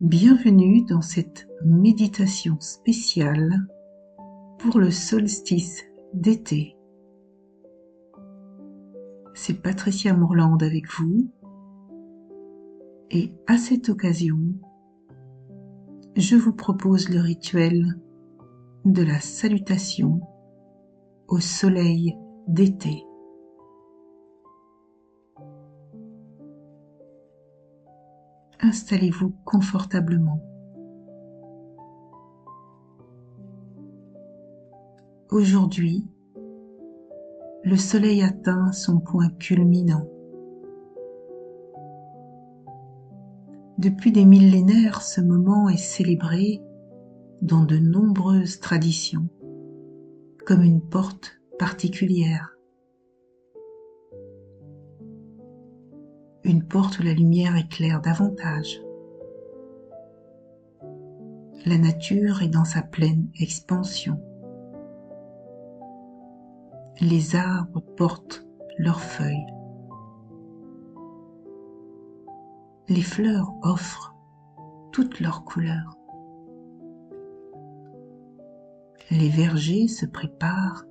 Bienvenue dans cette méditation spéciale pour le solstice d'été. C'est Patricia Mourlande avec vous et à cette occasion, je vous propose le rituel de la salutation au soleil d'été. Installez-vous confortablement. Aujourd'hui, le soleil atteint son point culminant. Depuis des millénaires, ce moment est célébré dans de nombreuses traditions, comme une porte particulière. Une porte où la lumière éclaire davantage. La nature est dans sa pleine expansion. Les arbres portent leurs feuilles. Les fleurs offrent toutes leurs couleurs. Les vergers se préparent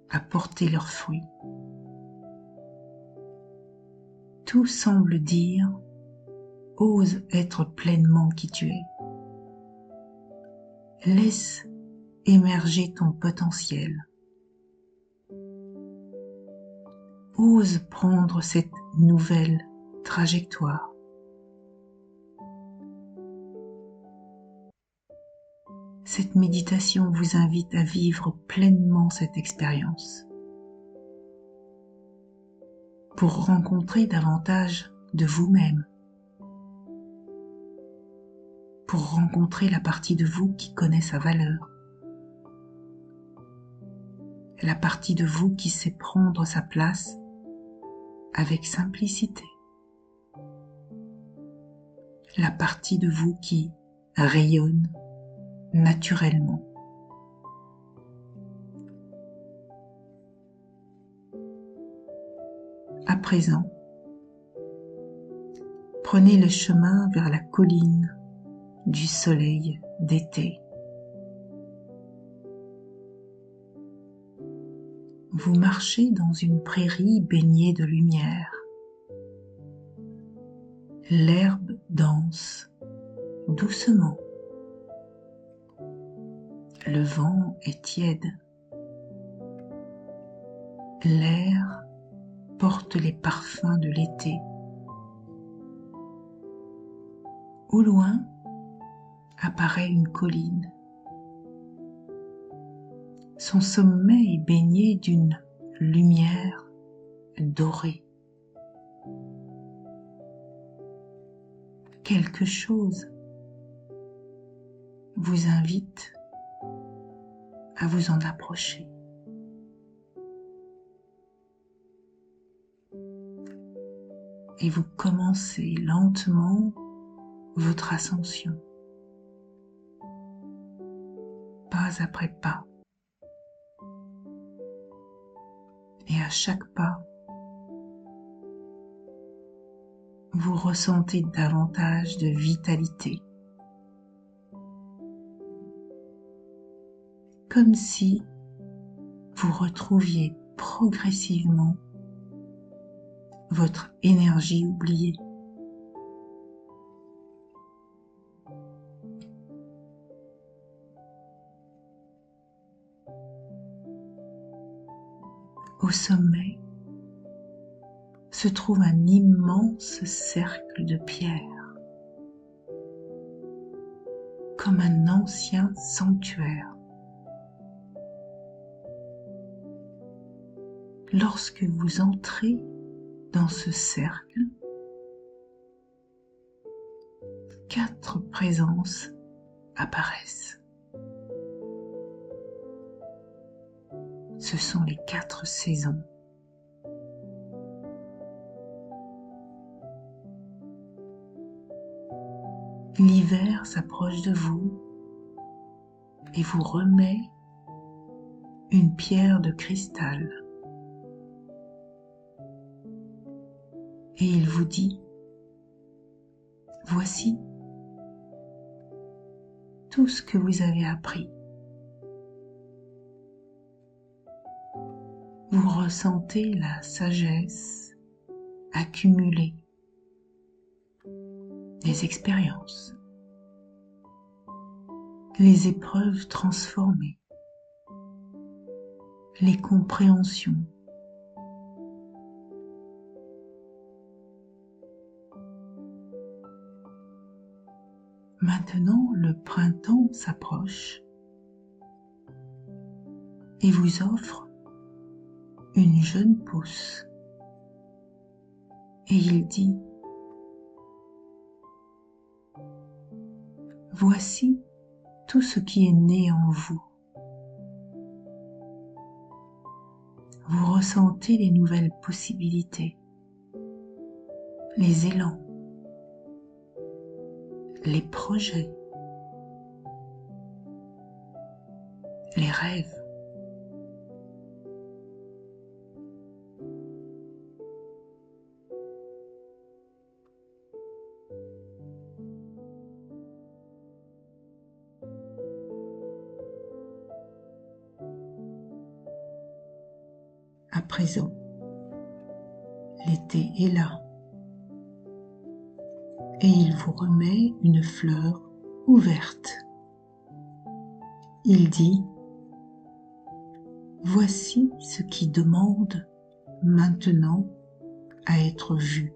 à porter leurs fruits. Tout semble dire « Ose être pleinement qui tu es. Laisse émerger ton potentiel. Ose prendre cette nouvelle trajectoire. » Cette méditation vous invite à vivre pleinement cette expérience pour rencontrer davantage de vous-même, pour rencontrer la partie de vous qui connaît sa valeur, la partie de vous qui sait prendre sa place avec simplicité, la partie de vous qui rayonne naturellement. À présent, prenez le chemin vers la colline du soleil d'été. Vous marchez dans une prairie baignée de lumière. L'herbe danse doucement. Le vent est tiède. L'air porte les parfums de l'été. Au loin apparaît une colline. Son sommet est baigné d'une lumière dorée. Quelque chose vous invite à vous en approcher. Et vous commencez lentement votre ascension, pas après pas. Et à chaque pas, vous ressentez davantage de vitalité, comme si vous retrouviez progressivement votre énergie oubliée. Au sommet se trouve un immense cercle de pierre, comme un ancien sanctuaire. Lorsque vous entrez dans ce cercle, 4 présences apparaissent. Ce sont les 4 saisons. L'hiver s'approche de vous et vous remet une pierre de cristal. Et il vous dit Voici tout ce que vous avez appris. Vous ressentez la sagesse accumulée, les expériences, les épreuves transformées, les compréhensions. Maintenant, le printemps s'approche et vous offre une jeune pousse. Et il dit: voici tout ce qui est né en vous. Vous ressentez les nouvelles possibilités, les élans, les projets, les rêves. À présent, l'été est là et il vous remet une fleur ouverte. Il dit: voici ce qui demande maintenant à être vu.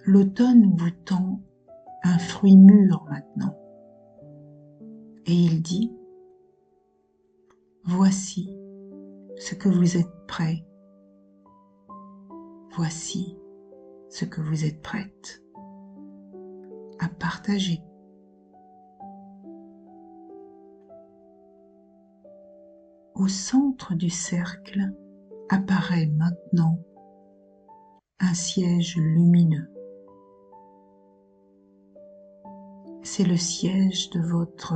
L'automne vous tend un fruit mûr maintenant et il dit: voici ce que vous êtes prêt. Voici ce que vous êtes prête à partager. Au centre du cercle apparaît maintenant un siège lumineux. C'est le siège de votre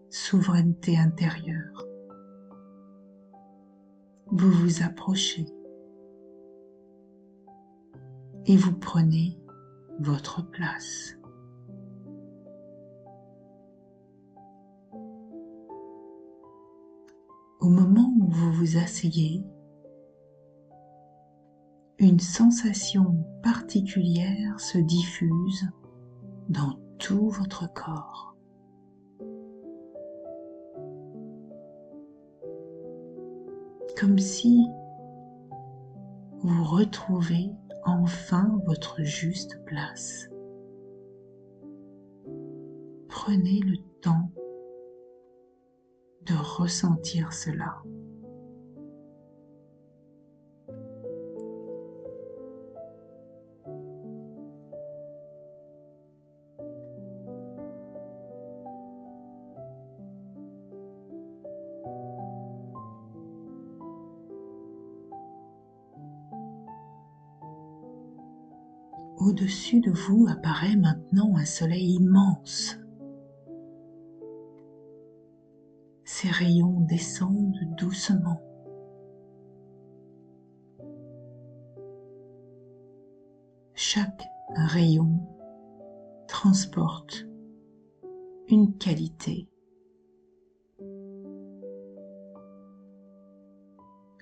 souveraineté intérieure. Vous vous approchez et vous prenez votre place. Au moment où vous vous asseyez, une sensation particulière se diffuse dans tout votre corps. Comme si vous retrouvez enfin votre juste place. Prenez le temps de ressentir cela. Au-dessus de vous apparaît maintenant un soleil immense. Ses rayons descendent doucement. Chaque rayon transporte une qualité.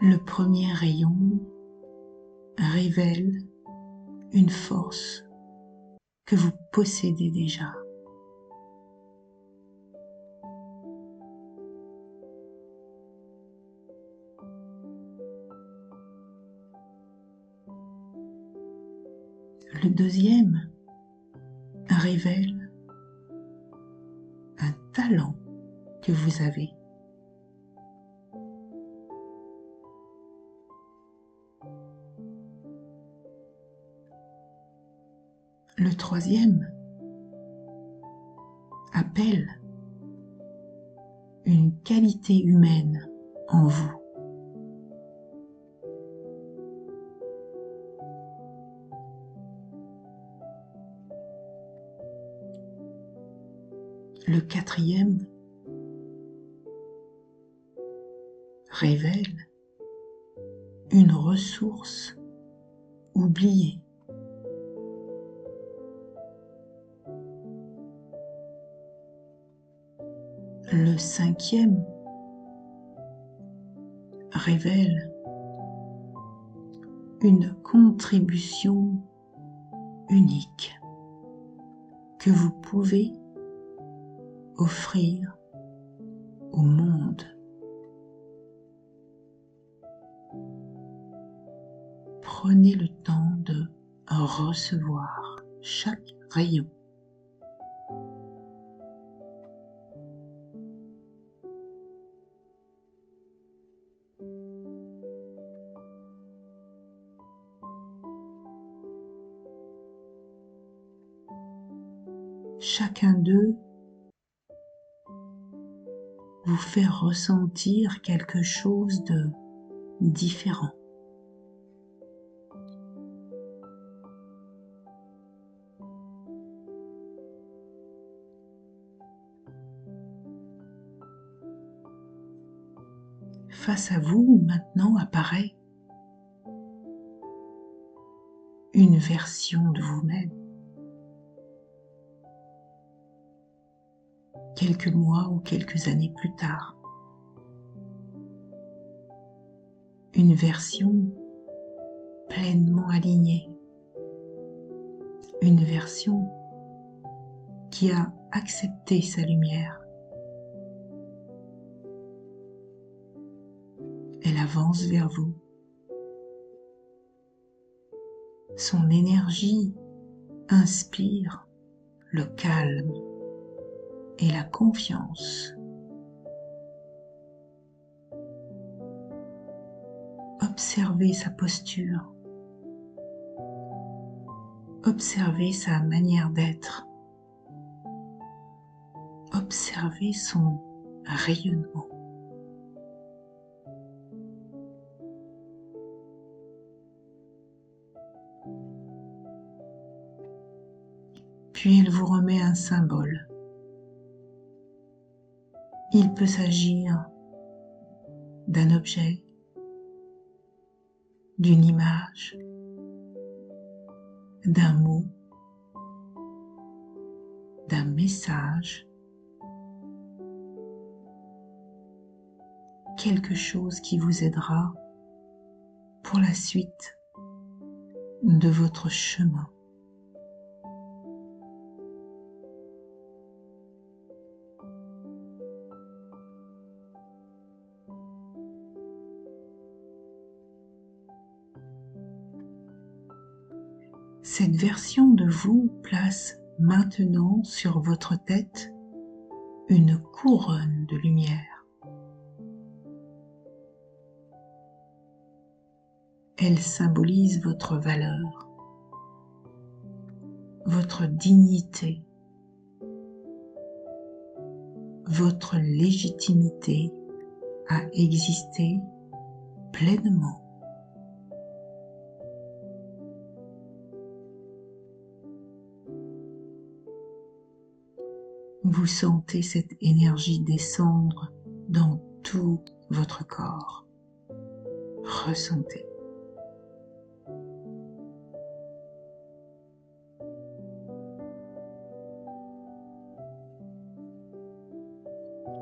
Le premier rayon révèle une force que vous possédez déjà. Le deuxième révèle un talent que vous avez. Le troisième appelle une qualité humaine en vous. Le quatrième révèle une ressource oubliée. Le 5e révèle une contribution unique que vous pouvez offrir au monde. Prenez le temps de recevoir chaque rayon. Chacun d'eux vous fait ressentir quelque chose de différent. Face à vous, maintenant apparaît une version de vous-même. Quelques mois ou quelques années plus tard. Une version pleinement alignée. Une version qui a accepté sa lumière. Elle avance vers vous. Son énergie inspire le calme et la confiance. Observez sa posture. Observez sa manière d'être. Observez son rayonnement. Puis elle vous remet un symbole. Il peut s'agir d'un objet, d'une image, d'un mot, d'un message, quelque chose qui vous aidera pour la suite de votre chemin. Cette version de vous place maintenant sur votre tête une couronne de lumière. Elle symbolise votre valeur, votre dignité, votre légitimité à exister pleinement. Vous sentez cette énergie descendre dans tout votre corps. Ressentez.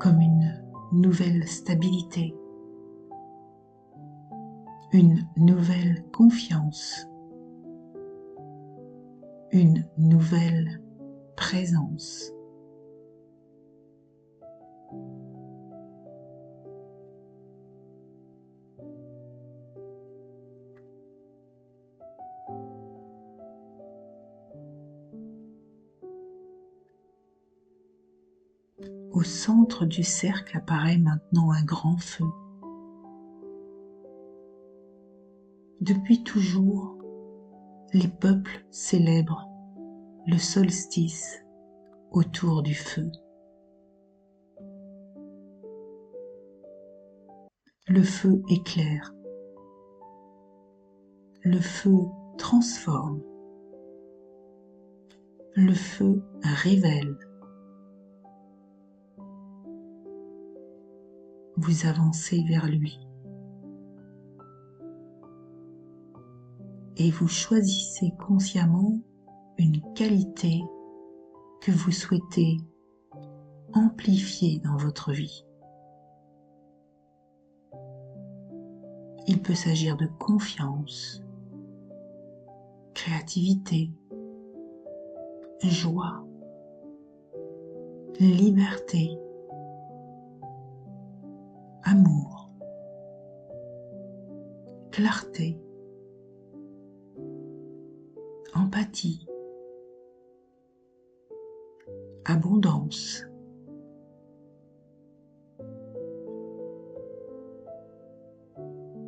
Comme une nouvelle stabilité, une nouvelle confiance, une nouvelle présence. Au centre du cercle apparaît maintenant un grand feu. Depuis toujours, les peuples célèbrent le solstice autour du feu. Le feu éclaire. Le feu transforme. Le feu révèle. Vous avancez vers lui. et vous choisissez consciemment une qualité que vous souhaitez amplifier dans votre vie. Il peut s'agir de confiance, créativité, joie, liberté, amour, clarté, empathie, abondance.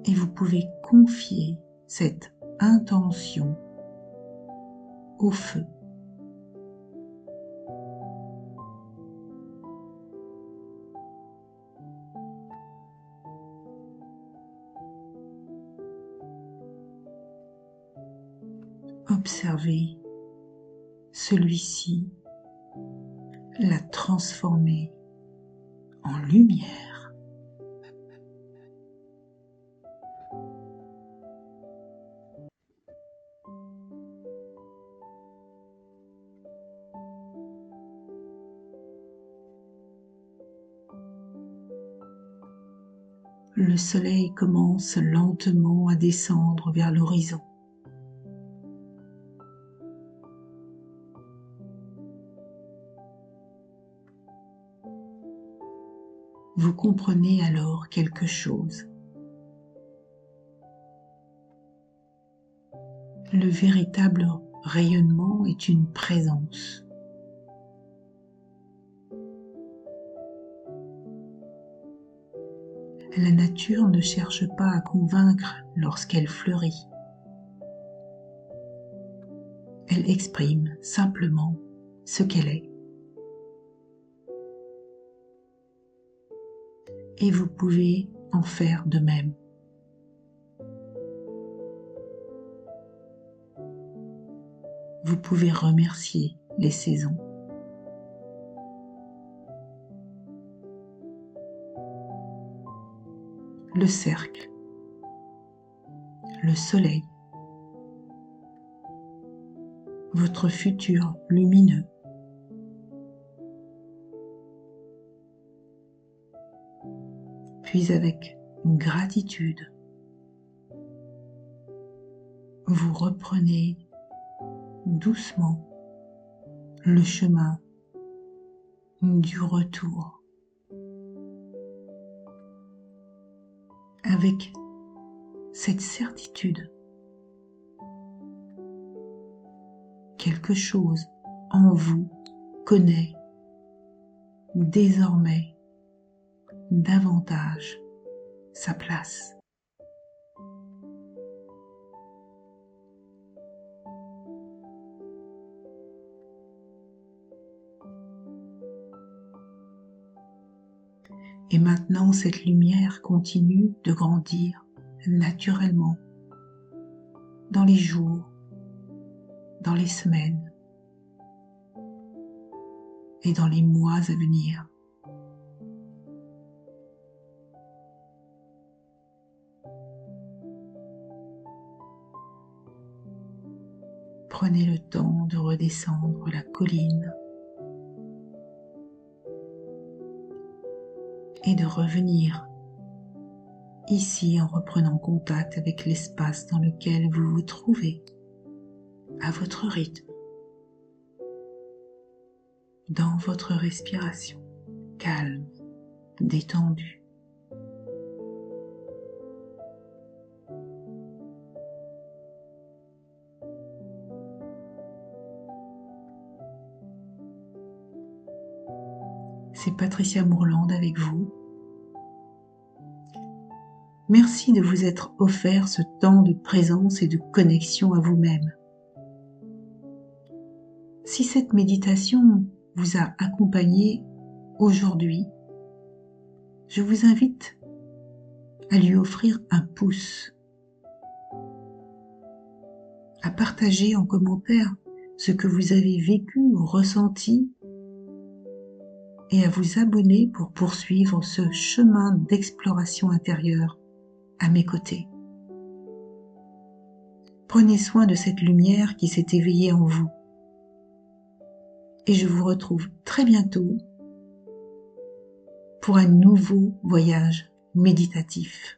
Et vous pouvez confier cette intention au feu. Observez celui-ci la transformer en lumière. Le soleil commence lentement à descendre vers l'horizon. Vous comprenez alors quelque chose. Le véritable rayonnement est une présence. La nature ne cherche pas à convaincre lorsqu'elle fleurit. Elle exprime simplement ce qu'elle est. Et vous pouvez en faire de même. Vous pouvez remercier les saisons. Le cercle, le soleil, votre futur lumineux. Puis avec gratitude, vous reprenez doucement le chemin du retour. Avec cette certitude, quelque chose en vous connaît désormais davantage sa place. Et maintenant, cette lumière continue de grandir naturellement dans les jours, dans les semaines et dans les mois à venir. Prenez le temps de redescendre la colline et de revenir ici en reprenant contact avec l'espace dans lequel vous vous trouvez, à votre rythme, dans votre respiration, calme, détendue. C'est Patricia Mourlande avec vous. Merci de vous être offert ce temps de présence et de connexion à vous-même. Si cette méditation vous a accompagné aujourd'hui, je vous invite à lui offrir un pouce, à partager en commentaire ce que vous avez vécu ou ressenti et à vous abonner pour poursuivre ce chemin d'exploration intérieure à mes côtés. Prenez soin de cette lumière qui s'est éveillée en vous. Et je vous retrouve très bientôt pour un nouveau voyage méditatif.